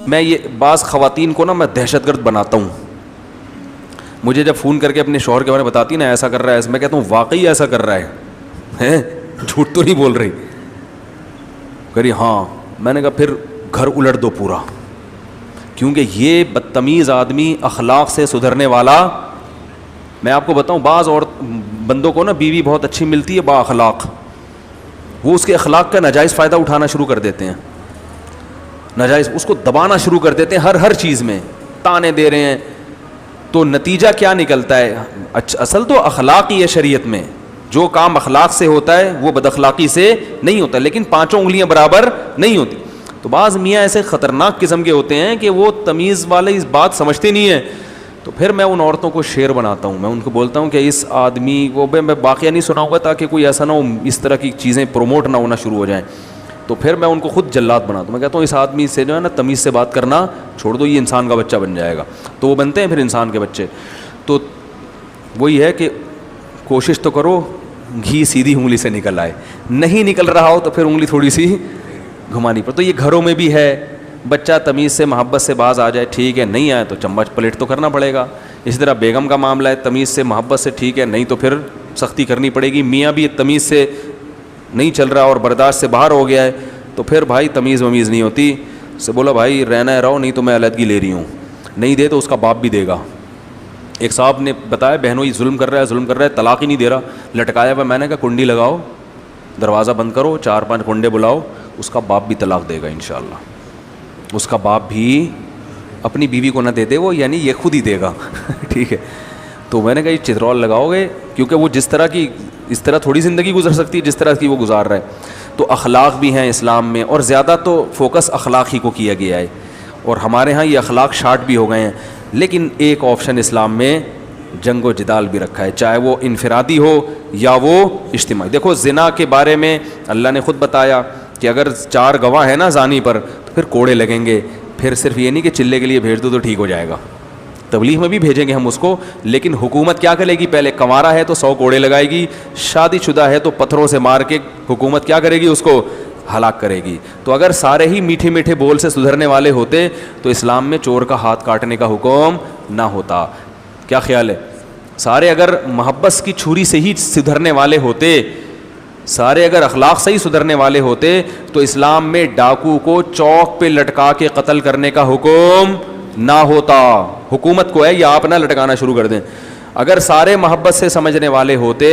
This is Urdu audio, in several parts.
میں یہ بعض خواتین کو نا میں دہشت گرد بناتا ہوں. مجھے جب فون کر کے اپنے شوہر کے بارے میں بتاتی نا ایسا کر رہا ہے, میں کہتا ہوں واقعی ایسا کر رہا ہے, جھوٹ تو نہیں بول رہی. کہی ہاں. میں نے کہا پھر گھر الٹ دو پورا, کیونکہ یہ بدتمیز آدمی اخلاق سے سدھرنے والا. میں آپ کو بتاؤں بعض اور بندوں کو نا بیوی بہت اچھی ملتی ہے با اخلاق, وہ اس کے اخلاق کا ناجائز فائدہ اٹھانا شروع کر دیتے ہیں, ناجائز اس کو دبانا شروع کر دیتے ہیں, ہر چیز میں تانے دے رہے ہیں. تو نتیجہ کیا نکلتا ہے؟ اصل تو اخلاق ہی ہے شریعت میں, جو کام اخلاق سے ہوتا ہے وہ بد اخلاقی سے نہیں ہوتا, لیکن پانچوں انگلیاں برابر نہیں ہوتی. تو بعض میاں ایسے خطرناک قسم کے ہوتے ہیں کہ وہ تمیز والے اس بات سمجھتے نہیں ہیں. تو پھر میں ان عورتوں کو شیر بناتا ہوں, میں ان کو بولتا ہوں کہ اس آدمی کو میں واقعہ نہیں سناؤں گا تاکہ کوئی ایسا نہ ہو اس طرح کی چیزیں پروموٹ نہ ہونا شروع ہو جائیں. تو پھر میں ان کو خود جلاد بناتا ہوں. میں کہتا ہوں اس آدمی سے جو ہے نا تمیز سے بات کرنا چھوڑ دو, یہ انسان کا بچہ بن جائے گا. تو وہ بنتے ہیں پھر انسان کے بچے. تو وہی ہے کہ کوشش تو کرو گھی سیدھی انگلی سے نکل آئے, نہیں نکل رہا ہو تو پھر انگلی تھوڑی سی گھمانی پڑے. تو یہ گھروں میں بھی ہے, بچہ تمیز سے محبت سے باز آ جائے ٹھیک ہے, نہیں آئے تو چمچ پلیٹ تو کرنا پڑے گا. اسی طرح بیگم کا معاملہ ہے, تمیز سے محبت سے ٹھیک ہے, نہیں تو پھر سختی کرنی پڑے گی. میاں بھی تمیز سے نہیں چل رہا اور برداشت سے باہر ہو گیا ہے تو پھر بھائی تمیز ومیز نہیں ہوتی. سے بولا بھائی رہنا ہے رہو, نہیں تو میں علیحدگی لے رہی ہوں. نہیں دے تو اس کا باپ بھی دے گا. ایک صاحب نے بتایا بہنوں یہ ظلم کر رہا ہے, طلاق ہی نہیں دے رہا, لٹکایا ہوا. میں نے کہا کنڈی لگاؤ, دروازہ بند کرو, 4-5 کنڈے بلاؤ, اس کا باپ بھی طلاق دے گا انشاءاللہ. اس کا باپ بھی اپنی بیوی کو نہ دے دے وہ, یعنی یہ خود ہی دے گا. ٹھیک ہے. تو میں نے کہا یہ چترول لگاؤ گے, کیونکہ وہ جس طرح کی اس طرح تھوڑی زندگی گزر سکتی ہے جس طرح کی وہ گزار رہا ہے. تو اخلاق بھی ہیں اسلام میں, اور زیادہ تو فوکس اخلاق ہی کو کیا گیا ہے, اور ہمارے ہاں یہ اخلاق شارٹ بھی ہو گئے ہیں. لیکن ایک آپشن اسلام میں جنگ و جدال بھی رکھا ہے, چاہے وہ انفرادی ہو یا وہ اجتماعی. دیکھو زنا کے بارے میں اللہ نے خود بتایا کہ اگر 4 گواہ ہیں نا زانی پر تو پھر کوڑے لگیں گے. پھر صرف یہ نہیں کہ چلے کے لیے بھیج دو تو ٹھیک ہو جائے گا, تبلیغ میں بھی بھیجیں گے ہم اس کو, لیکن حکومت کیا کرے گی؟ پہلے کنوارا ہے تو 100 کوڑے لگائے گی, شادی شدہ ہے تو پتھروں سے مار کے حکومت کیا کرے گی؟ اس کو ہلاک کرے گی. تو اگر سارے ہی میٹھے میٹھے بول سے سدھرنے والے ہوتے تو اسلام میں چور کا ہاتھ کاٹنے کا حکم نہ ہوتا. کیا خیال ہے؟ سارے اگر محبت کی چھری سے ہی سدھرنے والے ہوتے, سارے اگر اخلاق سے ہی سدھرنے والے ہوتے تو اسلام میں ڈاکو کو چوک پہ لٹکا کے قتل کرنے کا حکم نہ ہوتا. حکومت کو ہے یا آپ نہ لٹکانا شروع کر دیں. اگر سارے محبت سے سمجھنے والے ہوتے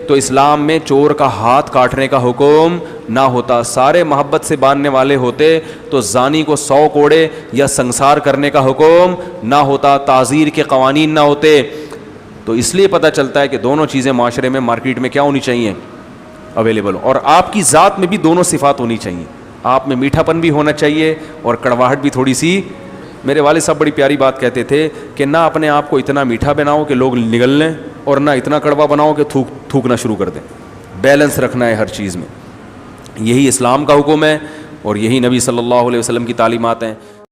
تو اسلام میں چور کا ہاتھ کاٹنے کا حکم نہ ہوتا. سارے محبت سے باندھنے والے ہوتے تو زانی کو 100 کوڑے یا سنسار کرنے کا حکم نہ ہوتا, تعزیر کے قوانین نہ ہوتے. تو اس لیے پتہ چلتا ہے کہ دونوں چیزیں معاشرے میں مارکیٹ میں کیا ہونی چاہیے؟ اویلیبل. اور آپ کی ذات میں بھی دونوں صفات ہونی چاہیے. آپ میں میٹھا پن بھی ہونا چاہیے اور کڑواہٹ بھی تھوڑی سی. میرے والد صاحب بڑی پیاری بات کہتے تھے کہ نہ اپنے آپ کو اتنا میٹھا بناؤ کہ لوگ نگل لیں, اور نہ اتنا کڑوا بناؤ کہ تھوکنا شروع کر دیں. بیلنس رکھنا ہے ہر چیز میں. یہی اسلام کا حکم ہے اور یہی نبی صلی اللہ علیہ وسلم کی تعلیمات ہیں.